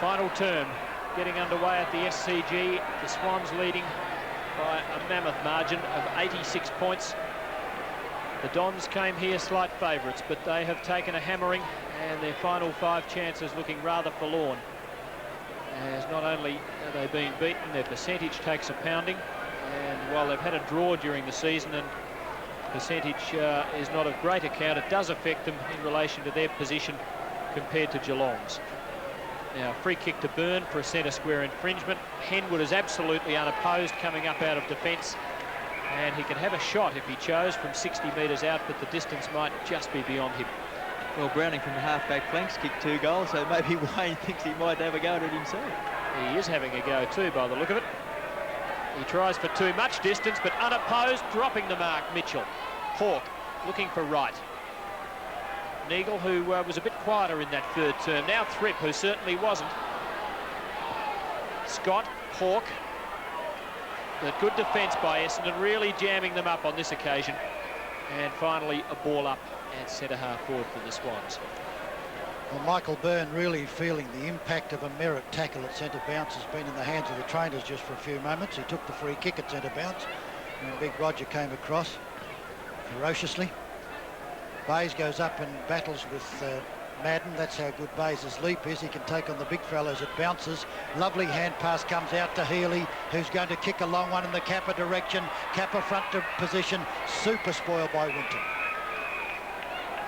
Final term getting underway at the SCG. The Swans leading by a mammoth margin of 86 points. The Dons came here slight favourites, but they have taken a hammering, and their final 5 chances looking rather forlorn. As not only are they being beaten, their percentage takes a pounding, and while they've had a draw during the season and percentage is not of great account, it does affect them in relation to their position compared to Geelong's. Now, free kick to Byrne for a centre square infringement. Henwood is absolutely unopposed coming up out of defence, and he can have a shot if he chose from 60 metres out, but the distance might just be beyond him. Well, Browning from the half-back flanks kicked 2 goals, so maybe Wayne thinks he might have a go at it himself. He is having a go too, by the look of it. He tries for too much distance, but unopposed, dropping the mark, Mitchell. Hawke looking for Wright. Neagle, who was a bit quieter in that 3rd term. Now Thripp, who certainly wasn't. Scott, Hawke. But good defence by Essendon, really jamming them up on this occasion. And finally, a ball up at centre-half forward for the Swans. Well, Michael Byrne really feeling the impact of a Merritt tackle at centre bounce has been in the hands of the trainers just for a few moments. He took the free kick at centre bounce when Big Roger came across ferociously. Bayes goes up and battles with Madden. That's how good Bayes' leap is. He can take on the big fellows at bounces. Lovely hand pass comes out to Healy, who's going to kick a long one in the Kappa direction. Kappa front to position. Super spoiled by Winton.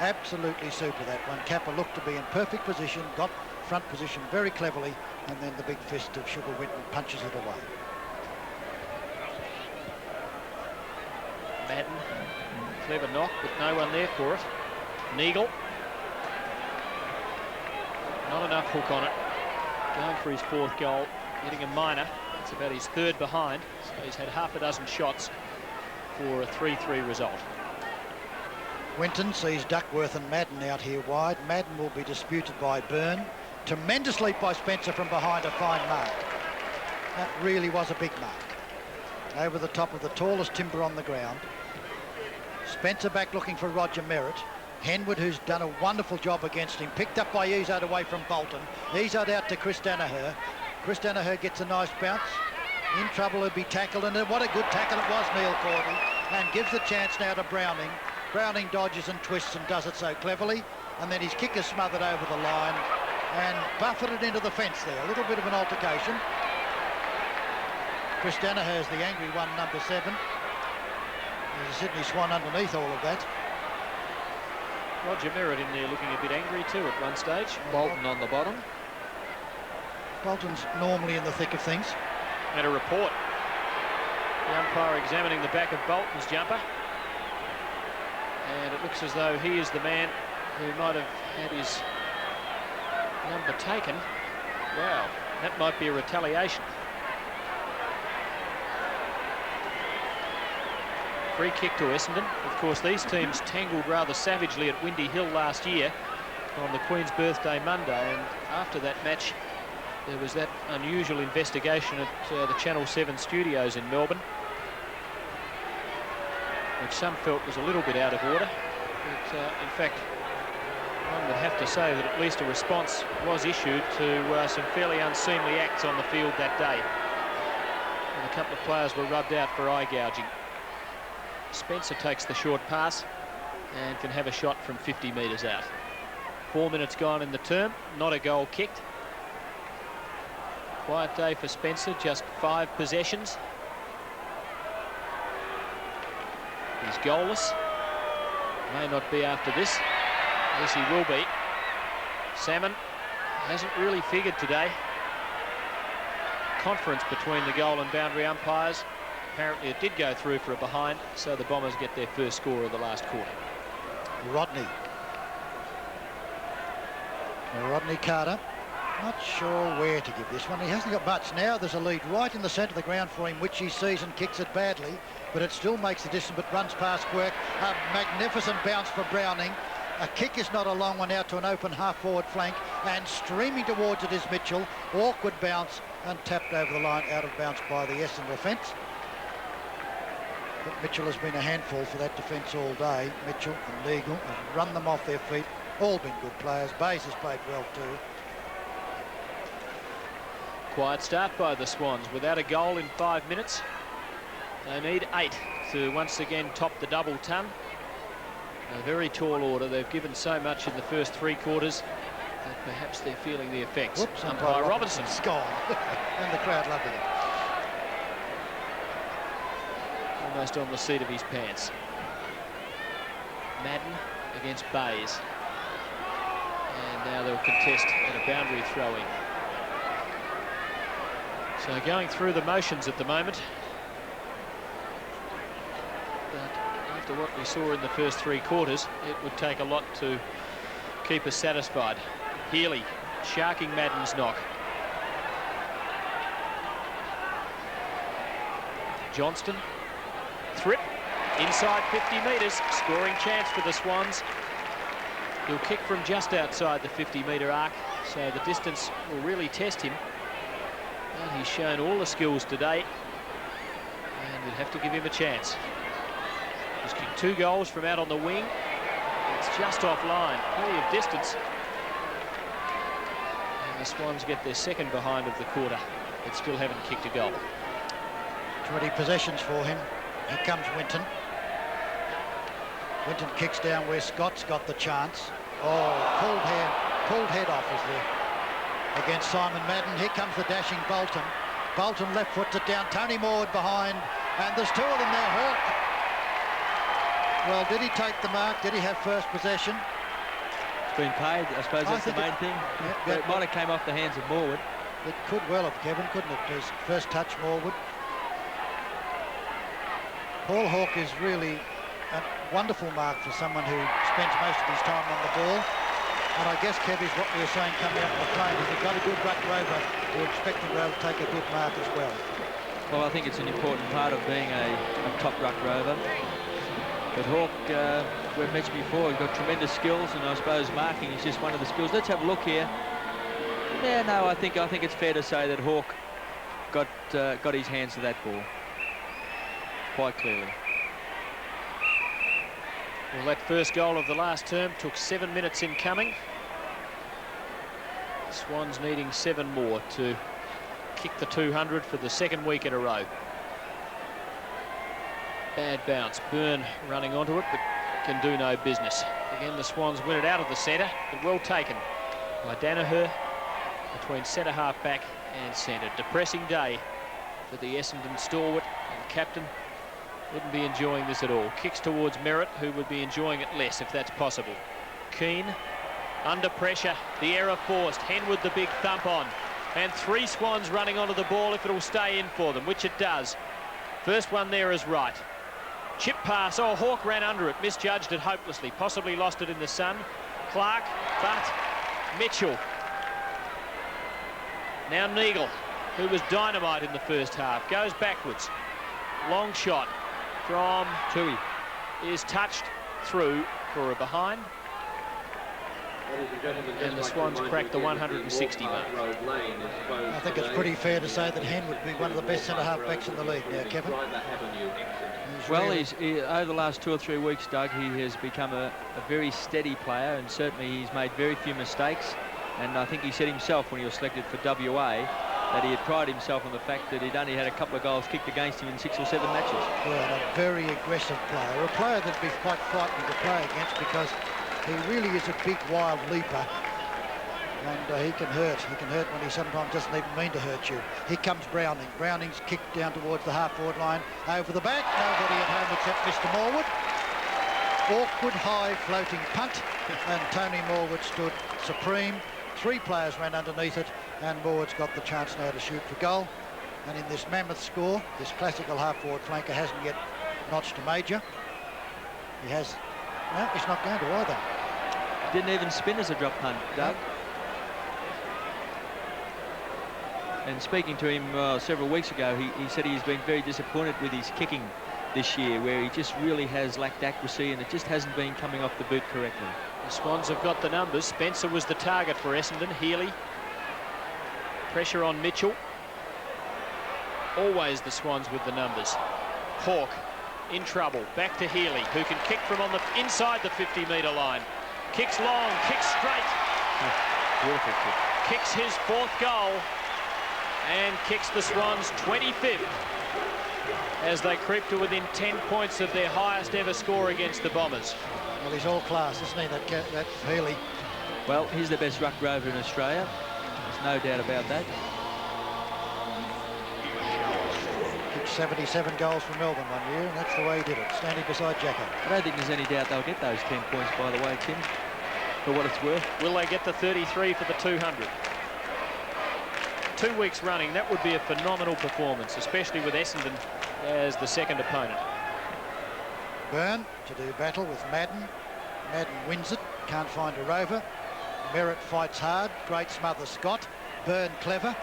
Absolutely super, that one. Kappa looked to be in perfect position, got front position very cleverly, and then the big fist of Sugar Winton punches it away. Madden, clever knock, but no one there for it. Neagle. Not enough hook on it. Going for his 4th goal, getting a minor. That's about his 3rd behind, so he's had half a dozen shots for a 3-3 result. Winton sees Duckworth and Madden out here wide. Madden will be disputed by Byrne. Tremendous leap by Spencer from behind, a fine mark. That really was a big mark. Over the top of the tallest timber on the ground. Spencer back looking for Roger Merritt. Henwood, who's done a wonderful job against him, picked up by Izzard away from Bolton. Izzard out to Chris Danaher. Chris Danaher gets a nice bounce. In trouble, he'll be tackled, and what a good tackle it was, Neil Cordy, and gives the chance now to Browning. Browning dodges and twists and does it so cleverly, and then his kick is smothered over the line and buffeted into the fence there. A little bit of an altercation. Chris Danaher's the angry one, number 7. There's a Sydney Swan underneath all of that. Roger Merritt in there looking a bit angry too at one stage. Bolton on the bottom. Bolton's normally in the thick of things. And a report. The umpire examining the back of Bolton's jumper. And it looks as though he is the man who might have had his number taken. Wow, that might be a retaliation. Free kick to Essendon. Of course, these teams tangled rather savagely at Windy Hill last year on the Queen's Birthday Monday, and after that match there was that unusual investigation at the Channel 7 studios in Melbourne, which some felt was a little bit out of order, but in fact one would have to say that at least a response was issued to some fairly unseemly acts on the field that day, and a couple of players were rubbed out for eye gouging. Spencer takes the short pass and can have a shot from 50 metres out. 4 minutes gone in the term, not a goal kicked. Quiet day for Spencer, just 5 possessions. He's goalless. May not be after this. Yes, he will be. Salmon hasn't really figured today. Conference between the goal and boundary umpires. Apparently it did go through for a behind, so the Bombers get their first score of the last quarter. Rodney. Rodney Carter. Not sure where to give this one. He hasn't got much now. There's a lead right in the centre of the ground for him, which he sees and kicks it badly, but it still makes the distance, but runs past Quirk. A magnificent bounce for Browning. A kick is not a long one out to an open half-forward flank, and streaming towards it is Mitchell. Awkward bounce and tapped over the line, out of bounds by the Essendon defence. But Mitchell has been a handful for that defence all day. Mitchell and Neagle have run them off their feet. All been good players. Bayes has played well too. Quiet start by the Swans without a goal in 5 minutes. They need 8 to once again top the double ton. A very tall order. They've given so much in the first 3 quarters that perhaps they're feeling the effects. Whoops, umpire Robinson's gone. And the crowd loving it. Almost on the seat of his pants. Madden against Bays. And now they'll contest at a boundary throw-in. So going through the motions at the moment. But after what we saw in the first 3 quarters, it would take a lot to keep us satisfied. Healy sharking Madden's knock. Johnston. Thrip. Inside 50 metres. Scoring chance for the Swans. He'll kick from just outside the 50-metre arc, so the distance will really test him. And he's shown all the skills today, and we'd have to give him a chance. He's kicked 2 goals from out on the wing. It's just offline, plenty of distance. And the Swans get their second behind of the quarter, but still haven't kicked a goal. 20 possessions for him. Here comes Winton. Winton kicks down where Scott's got the chance. Oh, pulled head off is there against Simon Madden. Here comes the dashing Bolton. Bolton left foots it down. Tony Morwood behind, and there's 2 of them there. Hawke. Well, did he take the mark? Did he have first possession? It's been paid, I suppose that's the main thing. But it might have came off the hands of Morwood. It could well have, Kevin, couldn't it? His first touch, Morwood. Paul Hawke is really a wonderful mark for someone who spends most of his time on the ball. And I guess, Kev, is what we were saying coming up on the plane. If you've got a good ruck rover, you expect him to be able to take a good mark as well. Well, I think it's an important part of being a top ruck rover. But Hawke, we've mentioned before, he's got tremendous skills, and I suppose marking is just one of the skills. Let's have a look here. Yeah, no, I think it's fair to say that Hawke got his hands to that ball quite clearly. Well, that first goal of the last term took 7 minutes in coming. Swans needing 7 more to kick the 200 for the 2nd week in a row. Bad bounce. Byrne running onto it, but can do no business. Again, the Swans win it out of the centre, but well taken by Danaher between centre half back and centre. Depressing day for the Essendon stalwart and captain. Wouldn't be enjoying this at all. Kicks towards Merritt, who would be enjoying it less if that's possible. Keane under pressure. The error forced. Henwood the big thump on. And 3 Swans running onto the ball if it'll stay in for them, which it does. First one there is right. Chip pass. Oh, Hawke ran under it. Misjudged it hopelessly. Possibly lost it in the sun. Clark, but Mitchell. Now Neagle, who was dynamite in the first half, goes backwards. Long shot from Tui is touched through for a behind. And the Swans cracked the 160 mark. I think it's pretty fair to say that Hen would be one of the best centre-half backs in the league now, Kevin. Well, over the last 2 or 3 weeks, Doug, he has become a very steady player, and certainly he's made very few mistakes. And I think he said himself when he was selected for WA that he had prided himself on the fact that he'd only had a couple of goals kicked against him in 6 or 7 matches. Well, a very aggressive player, a player that'd be quite frightening to play against because he really is a big, wild leaper. And he can hurt. He can hurt when he sometimes doesn't even mean to hurt you. Here comes Browning. Browning's kicked down towards the half-forward line. Over the back. Nobody at home except Mr. Morwood. Awkward, high, floating punt. And Tony Morwood stood supreme. 3 players ran underneath it. And Morwood's got the chance now to shoot for goal. And in this mammoth score, this classical half-forward flanker hasn't yet notched a major. He has... No, he's not going to either. Didn't even spin as a drop punt, Doug. And speaking to him several weeks ago, he said he's been very disappointed with his kicking this year, where he just really has lacked accuracy and it just hasn't been coming off the boot correctly. The Swans have got the numbers. Spencer was the target for Essendon. Healy. Pressure on Mitchell. Always the Swans with the numbers. Hawke in trouble. Back to Healy, who can kick from on the inside the 50-metre line. Kicks long, kicks straight. Beautiful kick. Kicks his 4th goal. and kicks the Swans 25th as they creep to within 10 points of their highest ever score against the Bombers. Well, he's all class, isn't he, that Healy? Well, he's the best ruck rover in Australia. There's no doubt about that. Kicked 77 goals for Melbourne one year, and that's the way he did it, standing beside Jacko. I don't think there's any doubt they'll get those 10 points, by the way, Tim, for what it's worth. Will they get the 33 for the 200? 2 weeks running, that would be a phenomenal performance, especially with Essendon as the second opponent. Byrne to do battle with Madden. Madden wins it, can't find a rover. Merritt fights hard, great smother Scott. Byrne clever,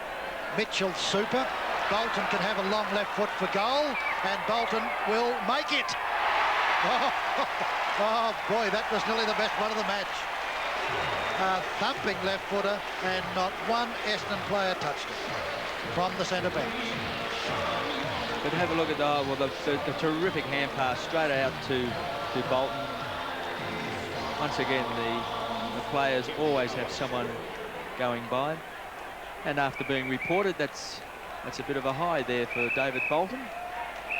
Mitchell super. Bolton can have a long left foot for goal, and Bolton will make it. Oh boy, that was nearly the best one of the match. A thumping left footer, and not one Essendon player touched it from the centre bench. But have a look at the terrific hand pass straight out to Bolton. Once again, the players always have someone going by. And after being reported, that's a bit of a high there for David Bolton.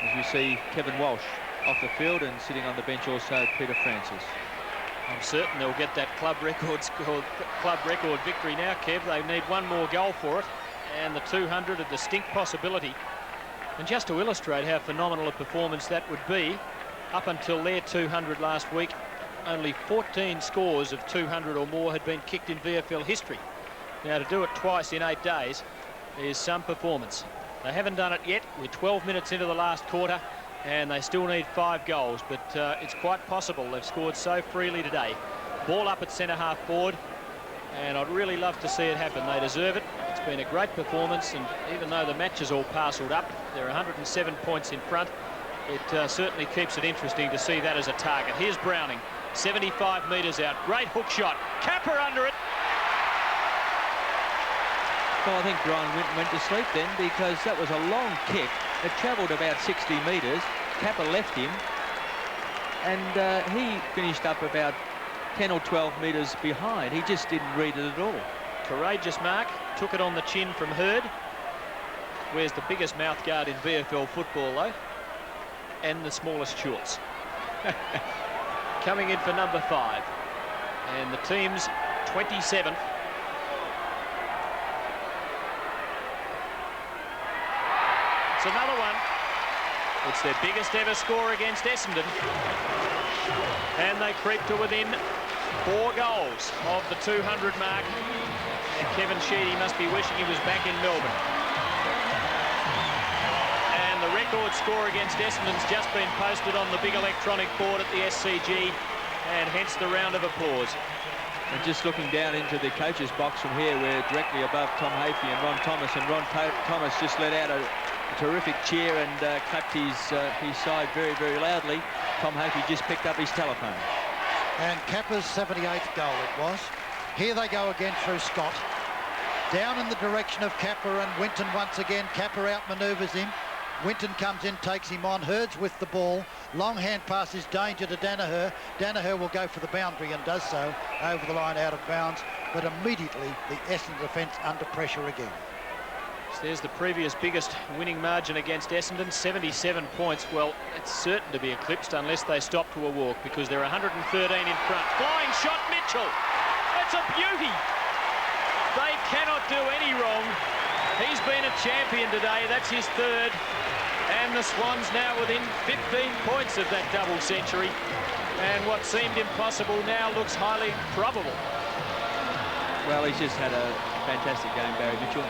As you see Kevin Walsh off the field, and sitting on the bench also Peter Francis. I'm certain they'll get that club record victory now, Kev. They need one more goal for it, and the 200 a distinct possibility. And just to illustrate how phenomenal a performance that would be, up until their 200 last week, only 14 scores of 200 or more had been kicked in VFL history. Now, to do it twice in 8 days is some performance. They haven't done it yet. We're 12 minutes into the last quarter, and they still need 5 goals, but it's quite possible. They've scored so freely today. Ball up at centre-half forward, and I'd really love to see it happen. They deserve it. It's been a great performance, and even though the match is all parcelled up, they're 107 points in front. It certainly keeps it interesting to see that as a target. Here's Browning, 75 metres out. Great hook shot. Capper under it. Well, I think Brian went to sleep then, because that was a long kick. It travelled about 60 metres. Capper left him, and he finished up about 10 or 12 metres behind. He just didn't read it at all. Courageous mark. Took it on the chin from Hurd. Wears the biggest mouthguard in VFL football, though, and the smallest shorts. Coming in for number 5, and the team's 27th. It's another one. It's their biggest ever score against Essendon, and they creep to within 4 goals of the 200 mark, and Kevin Sheedy must be wishing he was back in Melbourne. And the record score against Essendon's just been posted on the big electronic board at the SCG, and hence the round of applause. And just looking down into the coach's box from here, we're directly above Tom Hafey and Ron Thomas, and Ron Thomas just let out a terrific cheer and clapped his side very, very loudly. Tom Hafey just picked up his telephone. And Capper's 78th goal it was. Here they go again through Scott. Down in the direction of Capper, and Winton once again. Capper outmanoeuvres him. Winton comes in, takes him on. Hurd's with the ball. Long hand pass is danger to Danaher. Danaher will go for the boundary and does so. Over the line, out of bounds. But immediately the Essendon defence under pressure again. So there's the previous biggest winning margin against Essendon, 77 points. Well, it's certain to be eclipsed unless they stop to a walk, because they're 113 in front. Flying shot, Mitchell. That's a beauty. They cannot do any wrong. He's been a champion today. That's his 3rd. And the Swans now within 15 points of that double century. And what seemed impossible now looks highly probable. Well, he's just had a fantastic game, Barry Mitchell.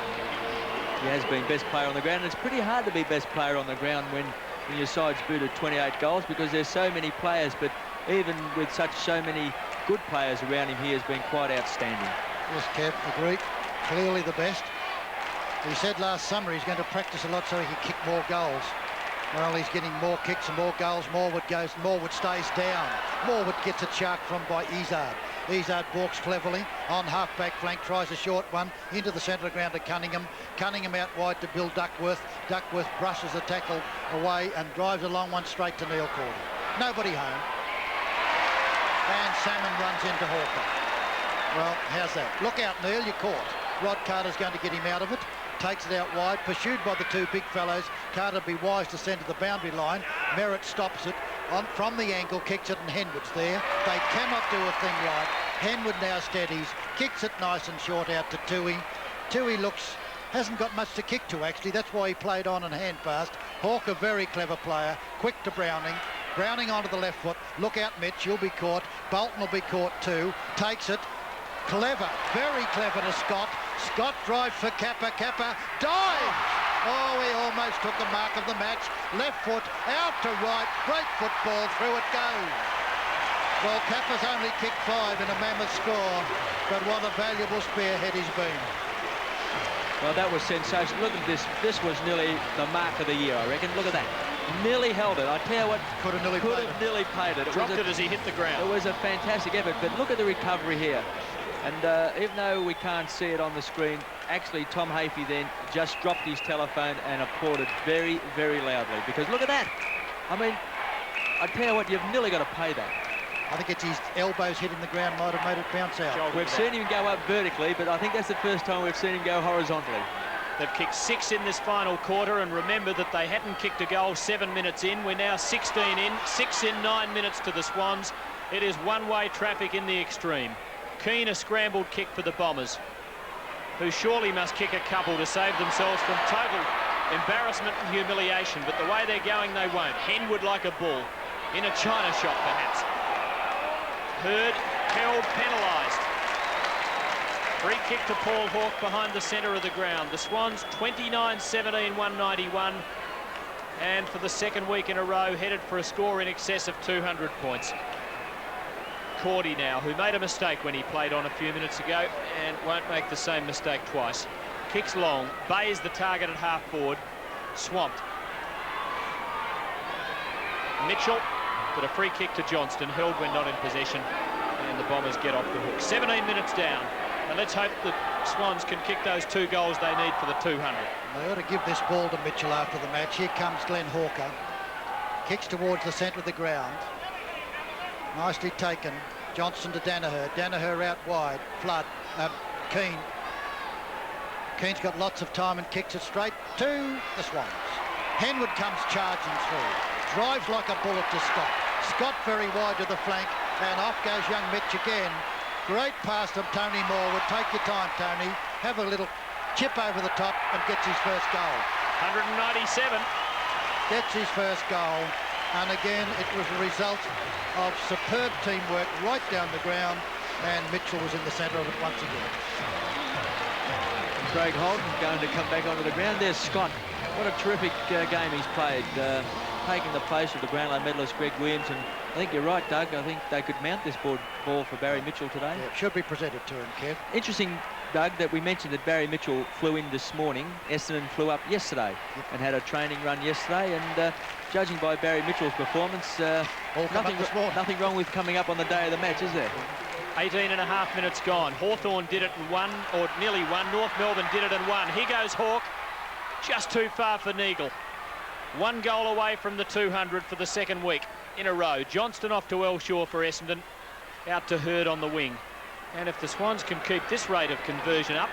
He has been best player on the ground. It's pretty hard to be best player on the ground when your side's booted 28 goals, because there's so many players, but even with so many good players around him, he has been quite outstanding. Yes, Kev, agreed. Clearly the best. He said last summer he's going to practice a lot so he can kick more goals. Well, he's getting more kicks and more goals. Morwood stays down. Morwood gets a shark from by Izzard. Izzard walks cleverly on half-back flank, tries a short one into the centre of the ground to Cunningham. Cunningham out wide to Bill Duckworth. Duckworth brushes the tackle away and drives a long one straight to Neil Cordy. Nobody home. And Salmon runs into Hawker. Well, how's that? Look out, Neil, you're caught. Rod Carter's going to get him out of it. takes it out wide, pursued by the two big fellows. Carter be wise to send to the boundary line. Merritt stops it from the angle, kicks it, and Henwood's there. They cannot do a thing right. Henwood now steadies, kicks it nice and short out to Toohey. Toohey hasn't got much to kick to, actually. That's why he played on and hand passed. Hawke, a very clever player, quick to Browning. Browning onto the left foot. Look out, Mitch, you'll be caught. Bolton will be caught too. Takes it. Clever, very clever to Scott. Scott drives for Kappa. Kappa dives. Oh, he almost took the mark of the match. Left foot, out to right. Great football, through it goes. Well, Kappa's only kicked 5 in a mammoth score, but what a valuable spearhead he's been. Well, that was sensational. Look at this. This was nearly the mark of the year, I reckon. Look at that. Nearly held it. I tell you what, could have nearly played it. Dropped it as he hit the ground. It was a fantastic effort, but look at the recovery here. And even though we can't see it on the screen, actually Tom Hafey then just dropped his telephone and applauded very, very loudly. Because look at that. I mean, I tell you what, you've nearly got to pay that. I think it's his elbows hitting the ground might have made it bounce out. We've seen him go up vertically, but I think that's the first time we've seen him go horizontally. They've kicked 6 in this final quarter, and remember that they hadn't kicked a goal 7 minutes in. We're now 16 in, 6 in 9 minutes to the Swans. It is one-way traffic in the extreme. Keane, a scrambled kick for the Bombers, who surely must kick a couple to save themselves from total embarrassment and humiliation, but the way they're going, they won't. Henwood like a bull, in a china shop perhaps. Hurd held, penalised. Free kick to Paul Hawke behind the centre of the ground. The Swans 29-17, 191, and for the second week in a row headed for a score in excess of 200 points. Cordy now, who made a mistake when he played on a few minutes ago and won't make the same mistake twice. Kicks long, bays the target at half forward, swamped. Mitchell, but a free kick to Johnston, held when not in possession, and the Bombers get off the hook. 17 minutes down, and let's hope the Swans can kick those 2 goals they need for the 200. They ought to give this ball to Mitchell after the match. Here comes Glenn Hawker. Kicks towards the centre of the ground. Nicely taken. Johnston to Danaher. Danaher out wide. Flood. Keane. Keane's got lots of time and kicks it straight to the Swans. Henwood comes charging through. Drives like a bullet to Scott. Scott very wide to the flank, and off goes young Mitch again. Great pass from Tony Morwood. Take your time, Tony. Have a little chip over the top and gets his first goal. 197. Gets his first goal. And again, it was a result of superb teamwork right down the ground, and Mitchell was in the centre of it once again. Craig Holden going to come back onto the ground. There's Scott. What a terrific game he's played, taking the place of the Brownlow medalist Greg Williams. And I think you're right, Doug. I think they could mount this ball for Barry Mitchell today. Yeah, it should be presented to him, Kev. Interesting, Doug, that we mentioned that Barry Mitchell flew in this morning. Essendon flew up yesterday and had a training run yesterday. And judging by Barry Mitchell's performance, nothing wrong with coming up on the day of the match, is there? 18.5 minutes gone. Hawthorn did it and won, or nearly won. North Melbourne did it and won. Here goes Hawke, just too far for Neagle. 1 goal away from the 200 for the second week in a row. Johnston off to Elshaw for Essendon, out to Hurd on the wing. And if the Swans can keep this rate of conversion up,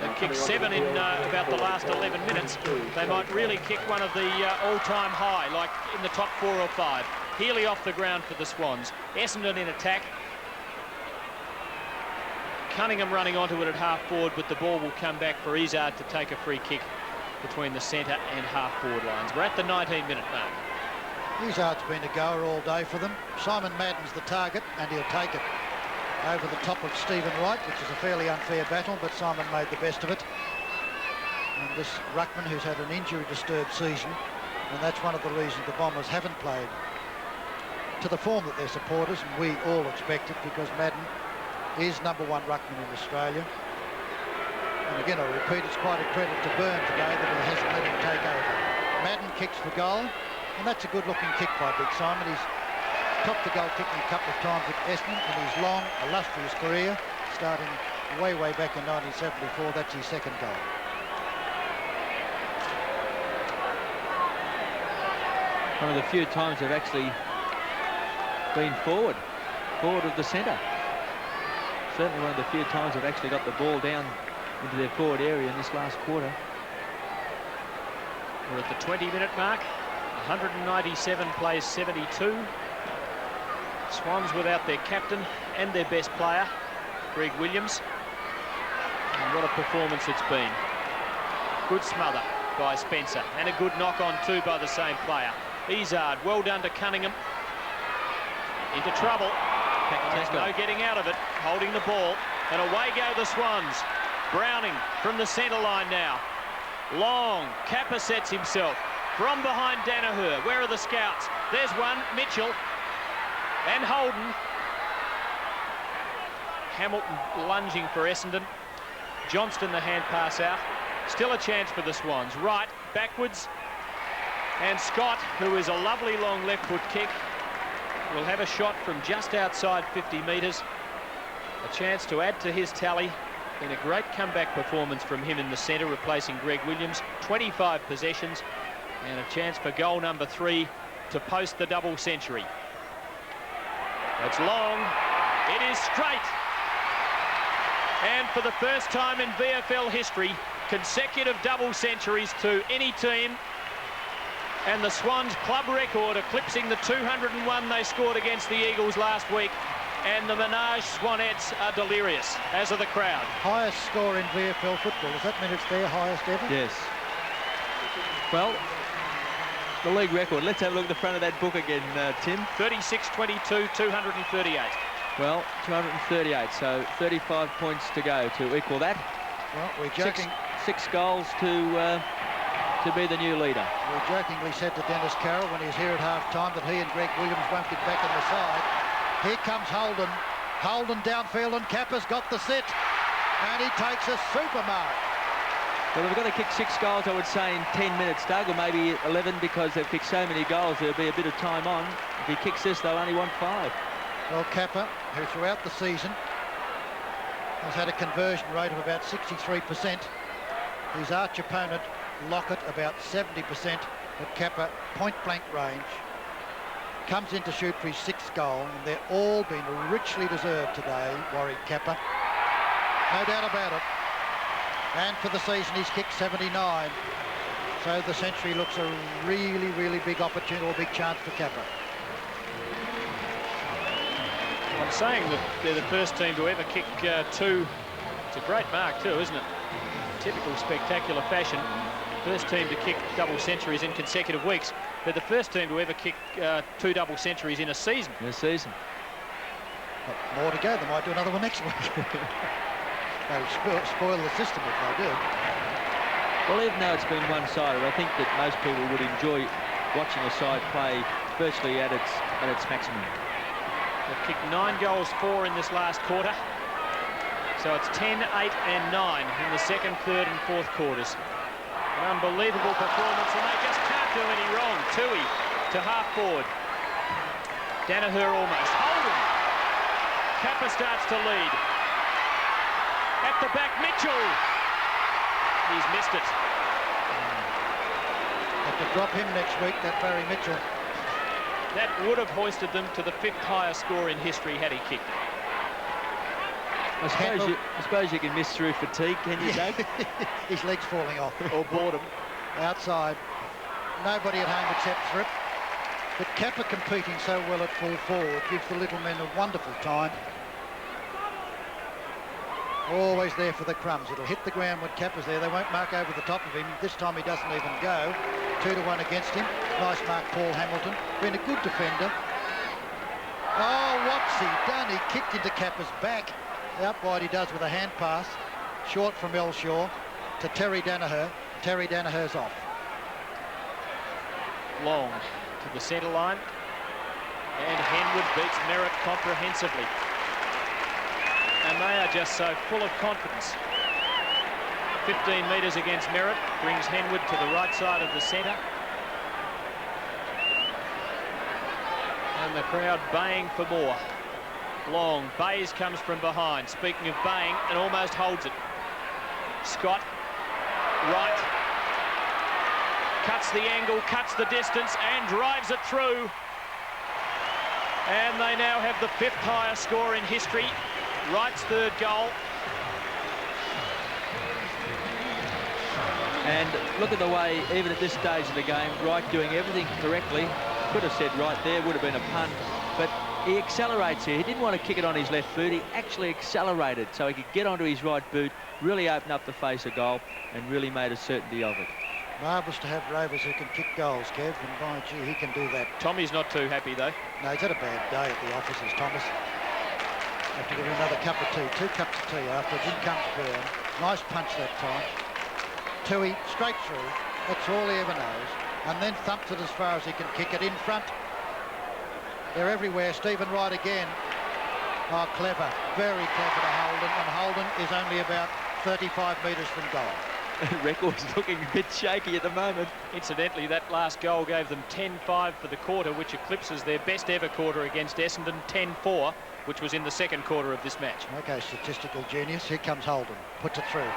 they've kicked 7 in about the last 11 minutes, they might really kick one of the all-time high, like in the top 4 or 5. Healy off the ground for the Swans. Essendon in attack. Cunningham running onto it at half forward, but the ball will come back for Izzard to take a free kick between the centre and half forward lines. We're at the 19-minute mark. Izzard's been a goer all day for them. Simon Madden's the target, and he'll take it over the top of Stephen Wright, which is a fairly unfair battle, but Simon made the best of it. And this ruckman, who's had an injury-disturbed season, and that's one of the reasons the Bombers haven't played to the form that their supporters and we all expected, because Madden is #1 ruckman in Australia. And again, I repeat, it's quite a credit to Byrne today that he hasn't let him take over. Madden kicks for goal, and that's a good-looking kick by Big Simon. He's topped the goal kicking a couple of times with Essendon in his long, illustrious career, starting way back in 1974. That's his second goal. One of the few times they've actually been forward of the centre. Certainly one of the few times they've actually got the ball down into their forward area in this last quarter. We're at the 20-minute mark. 197 plays 72. Swans without their captain and their best player, Greg Williams. And what a performance it's been. Good smother by Spencer, and a good knock-on too by the same player. Izard, well done to Cunningham. Into trouble. There's no getting out of it. Holding the ball, and away go the Swans. Browning from the centre line now. Long, Kappa sets himself from behind Danaher. Where are the scouts? There's one, Mitchell. And Holden. Hamilton lunging for Essendon. Johnston the hand pass out. Still a chance for the Swans. Right, backwards. And Scott, who is a lovely long left foot kick, will have a shot from just outside 50 metres. A chance to add to his tally in a great comeback performance from him in the centre, replacing Greg Williams. 25 possessions and a chance for goal number 3 to post the double century. It's long. It is straight. And for the first time in VFL history, consecutive double centuries to any team. And the Swans club record eclipsing the 201 they scored against the Eagles last week. And the Menage Swanettes are delirious, as are the crowd. Highest score in VFL football. Does that mean it's their highest ever? Yes. Well, the league record. Let's have a look at the front of that book again, Tim. 36-22, 238. Well, 238, so 35 points to go to equal that. Well, we're joking. Six goals to be the new leader. We jokingly said to Dennis Carroll when he was here at half-time that he and Greg Williams won't get back in the side. Here comes Holden. Holden downfield, and Kappa's got the sit. And he takes a super mark. Well, they've got to kick 6 goals, I would say, in 10 minutes, Doug, or maybe 11, because they've kicked so many goals, there'll be a bit of time on. If he kicks this, they'll only want 5. Well, Kappa, who throughout the season has had a conversion rate of about 63%. His arch opponent, Lockett, about 70%, but Kappa, point-blank range, comes in to shoot for his 6th goal, and they're all been richly deserved today, Warwick Kappa. No doubt about it. And for the season, he's kicked 79. So the century looks a really, really big opportunity, or big chance for Kappa. I'm saying that they're the first team to ever kick 2. It's a great mark too, isn't it? Typical spectacular fashion. First team to kick double centuries in consecutive weeks. They're the first team to ever kick 2 double centuries in a season. In a season. But more to go. They might do another one next week. They'll spoil the system if they do. Well, even though it's been one-sided, I think that most people would enjoy watching a side play virtually at its maximum. They've kicked 9 goals, 4 in this last quarter. So it's 10, 8 and 9 in the second, third and fourth quarters. An unbelievable performance, and they just can't do any wrong. Tui to half forward. Danaher almost. Holden. Kappa starts to lead. At the back, Mitchell. He's missed it. Have to drop him next week, that Barry Mitchell. That would have hoisted them to the 5th highest score in history had he kicked it. I suppose you can miss through fatigue, can you, Doug? His legs falling off. Or boredom. Outside. Nobody at home except Thrip. But Kappa competing so well at full forward gives the little men a wonderful time. Always there for the crumbs. It'll hit the ground when Kappa's there. They won't mark over the top of him. This time he doesn't even go. 2-1 against him. Nice mark, Paul Hamilton. Been a good defender. Oh, what's he done? He kicked into Kappa's back. Out wide he does with a hand pass. Short from Elshaw to Terry Danaher. Terry Danaher's off. Long to the centre line. And Henwood beats Merritt comprehensively. And they are just so full of confidence. 15 metres against Merritt brings Henwood to the right side of the centre. And the crowd baying for more. Long. Bayes comes from behind. Speaking of baying, and almost holds it. Scott. Right. Cuts the angle, cuts the distance, and drives it through. And they now have the 5th highest score in history. Wright's 3rd goal. And look at the way, even at this stage of the game, Wright doing everything correctly. Could have said right there, would have been a punt, but he accelerates here. He didn't want to kick it on his left boot. He actually accelerated so he could get onto his right boot, really open up the face of goal, and really made a certainty of it. Marvellous to have rovers who can kick goals, Kev, and by gee, he can do that. Tommy's not too happy, though. No, he's had a bad day at the offices, Thomas. Have to give him another cup of tea, 2 cups of tea after. In comes Byrne. Nice punch that time. Tui, straight through. That's all he ever knows. And then thumps it as far as he can kick it in front. They're everywhere. Stephen Wright again. Oh, clever. Very clever to Holden. And Holden is only about 35 metres from goal. Record's looking a bit shaky at the moment. Incidentally, that last goal gave them 10-5 for the quarter, which eclipses their best ever quarter against Essendon, 10-4, which was in the second quarter of this match. Okay, statistical genius. Here comes Holden. Puts it through.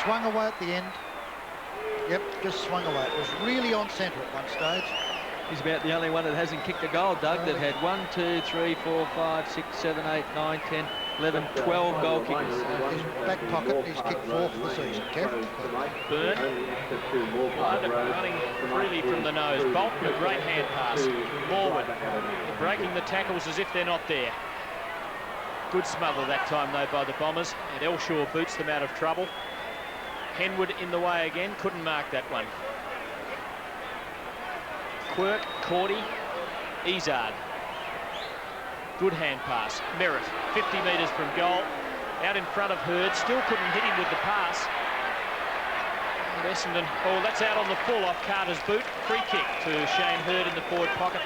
Swung away at the end. Yep, just swung away. It was really on centre at one stage. He's about the only one that hasn't kicked a goal, Doug, that had 1, 2, 3, 4, 5, 6, 7, 8, 9, 10, 11, 12 goal kickers. His back pocket, he's kicked 4 for the season, Kev. Byrne running freely from the nose. Bolton, a great hand pass. Forward, breaking the tackles as if they're not there. Good smother that time, though, by the Bombers. And Elshaw boots them out of trouble. Henwood in the way again, couldn't mark that one. Quirk, Cordy, Izard. Good hand pass. Merritt, 50 metres from goal. Out in front of Hurd, still couldn't hit him with the pass. And Essendon, oh, that's out on the full off Carter's boot. Free kick to Shane Hurd in the forward pocket.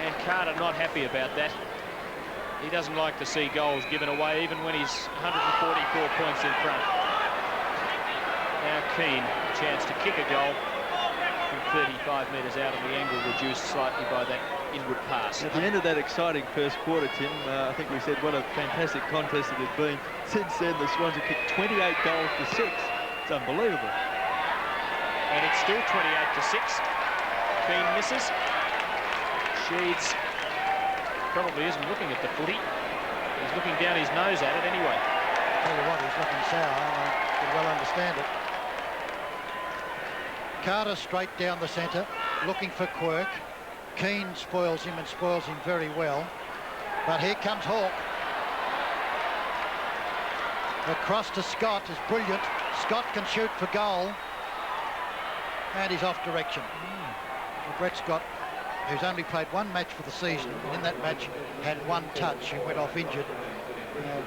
And Carter not happy about that. He doesn't like to see goals given away, even when he's 144 points in front. Now Keane, a chance to kick a goal from 35 metres out, and the angle reduced slightly by that inward pass. At the end of that exciting first quarter, Tim, I think we said what a fantastic contest it had been. Since then, the Swans have kicked 28 goals to 6. It's unbelievable. And it's still 28-6. Keane misses. Sheeds probably isn't looking at the footy. He's looking down his nose at it anyway. Tell you what, he's looking sour, and I can well understand it. Carter straight down the centre, looking for Quirk. Keane spoils him and spoils him very well. But here comes Hawke. Across to Scott is brilliant. Scott can shoot for goal. And he's off direction. Well, Brett Scott, who's only played 1 match for the season, and in that match had 1 touch. He went off injured.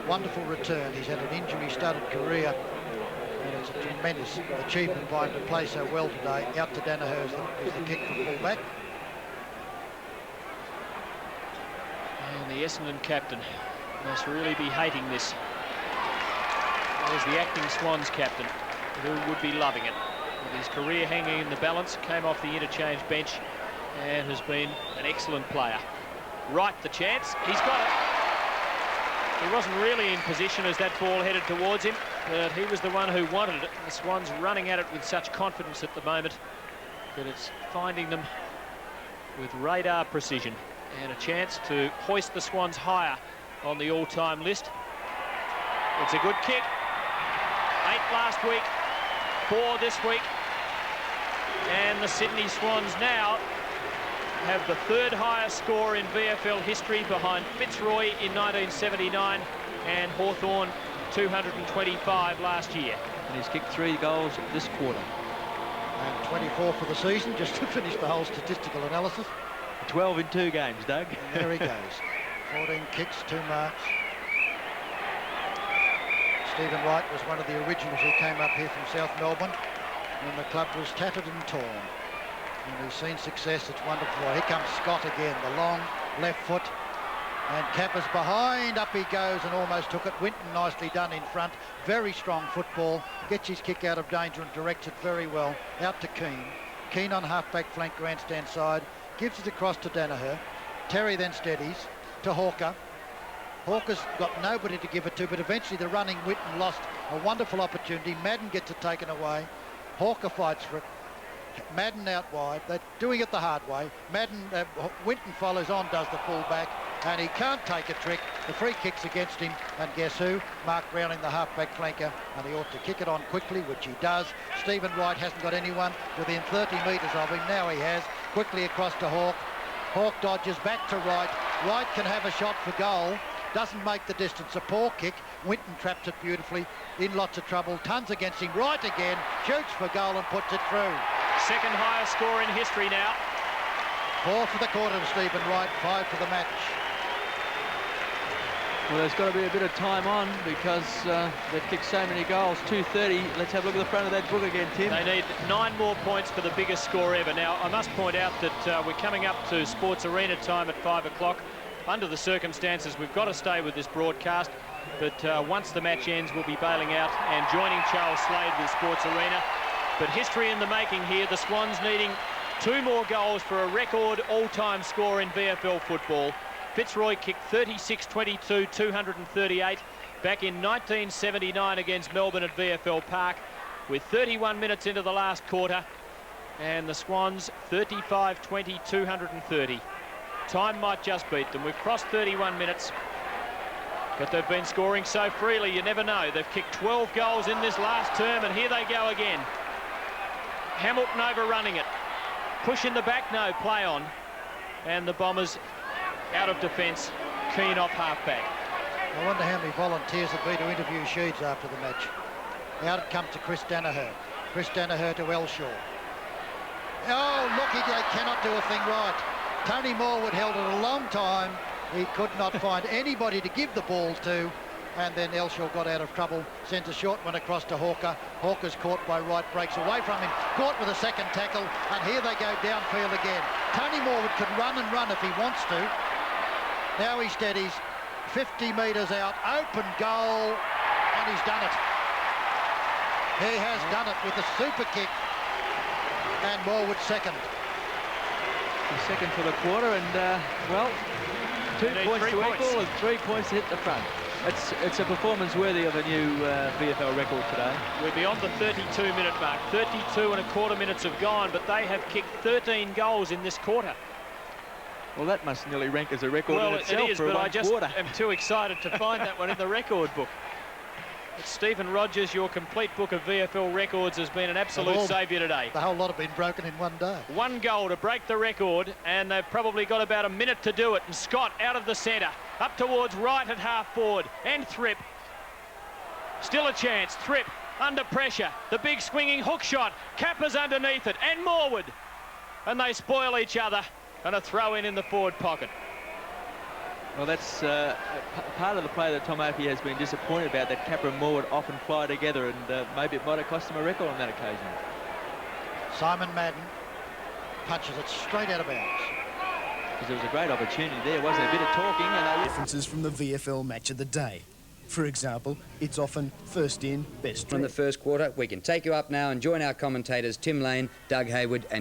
Wonderful return. He's had an injury-studded career. And it's a tremendous achievement by him to play so well today. Out to Danaher is the kick from full-back. And the Essendon captain must really be hating this. There's the acting Swans captain, who would be loving it. With his career hanging in the balance, came off the interchange bench and has been an excellent player. Right, the chance. He's got it. He wasn't really in position as that ball headed towards him, but he was the one who wanted it. The Swans running at it with such confidence at the moment that it's finding them with radar precision, and a chance to hoist the Swans higher on the all-time list. It's a good kick. 8 last week, 4 this week, and the Sydney Swans now have the 3rd highest score in VFL history, behind Fitzroy in 1979 and Hawthorn 225 last year. And he's kicked 3 goals this quarter. And 24 for the season, just to finish the whole statistical analysis. 12 in 2 games, Doug. And there he goes. 14 kicks, 2 marks. Stephen Wright was one of the originals who came up here from South Melbourne when the club was tattered and torn. And he's seen success. It's wonderful. Here comes Scott again, the long left foot. And Kappa's behind. Up he goes and almost took it. Winton nicely done in front. Very strong football. Gets his kick out of danger and directs it very well. Out to Keane. Keane on half-back flank, grandstand side. Gives it across to Danaher. Terry then steadies to Hawker. Hawker's got nobody to give it to, but eventually the running Winton lost a wonderful opportunity. Madden gets it taken away. Hawker fights for it. Madden out wide. They're doing it the hard way. Winton follows on, does the full-back. and he can't take a trick. The free kick's against him, and guess who? Mark Browning, the half-back flanker, and he ought to kick it on quickly, which he does. Stephen Wright hasn't got anyone within 30 metres of him. Now he has. Quickly across to Hawke. Hawke dodges back to Wright. Wright can have a shot for goal. Doesn't make the distance. A poor kick. Winton traps it beautifully. In lots of trouble. Tons against him. Wright again. Shoots for goal and puts it through. Second highest score in history now. 4 for the quarter to Stephen Wright. 5 for the match. Well, there's got to be a bit of time on because they've kicked so many goals. 2:30. Let's have a look at the front of that book again, Tim. They need 9 more points for the biggest score ever. Now, I must point out that we're coming up to Sports Arena time at 5 o'clock. Under the circumstances, we've got to stay with this broadcast. But once the match ends, we'll be bailing out and joining Charles Slade with Sports Arena. But history in the making here. The Swans needing 2 more goals for a record all-time score in VFL football. Fitzroy kicked 36-22, 238 back in 1979 against Melbourne at VFL Park with 31 minutes into the last quarter, and the Swans 35-20, 230. Time might just beat them. We've crossed 31 minutes, but they've been scoring so freely, you never know. They've kicked 12 goals in this last term, and here they go again. Hamilton overrunning it. Push in the back, no, play on. And the Bombers out of defence, Keen off half-back. I wonder how many volunteers would be to interview Sheeds after the match. Out it comes to Chris Danaher. Chris Danaher to Elshaw. Oh, look, they cannot do a thing right. Tony Morwood held it a long time. He could not find anybody to give the ball to. And then Elshaw got out of trouble, sent a short one across to Hawker. Hawker's caught by Wright, breaks away from him, caught with a second tackle, and here they go downfield again. Tony Morwood can run and run if he wants to. Now he steadies, 50 metres out, open goal, and he's done it. He has done it with a super kick, and Morwood second. He's second for the quarter, and, well, 2 points to equal and 3 points to hit the front. It's a performance worthy of a new VFL record today. We're beyond the 32-minute mark. 32.25 minutes have gone, but they have kicked 13 goals in this quarter. Well, that must nearly rank as a record in itself. Well, it is, for but one I just quarter. am too excited to find that one in the record book. It's Stephen Rogers, your complete book of VFL records has been an absolute saviour today. The whole lot have been broken in one day. 1 goal to break the record, and they've probably got about a minute to do it. And Scott out of the centre, up towards Wright at half forward, and Thripp. Still a chance. Thripp under pressure. The big swinging hook shot. Kappa's underneath it, and Morwood. And they spoil each other, and a throw in the forward pocket. Well, that's part of the play that Tom Opie has been disappointed about, that Kappa and Morwood often fly together, and maybe it might have cost him a record on that occasion. Simon Madden punches it straight out of bounds. Because there was a great opportunity there, wasn't it? A bit of talking. And differences from the VFL match of the day. For example, it's often first in, best from the first quarter. We can take you up now and join our commentators Tim Lane, Doug Hayward and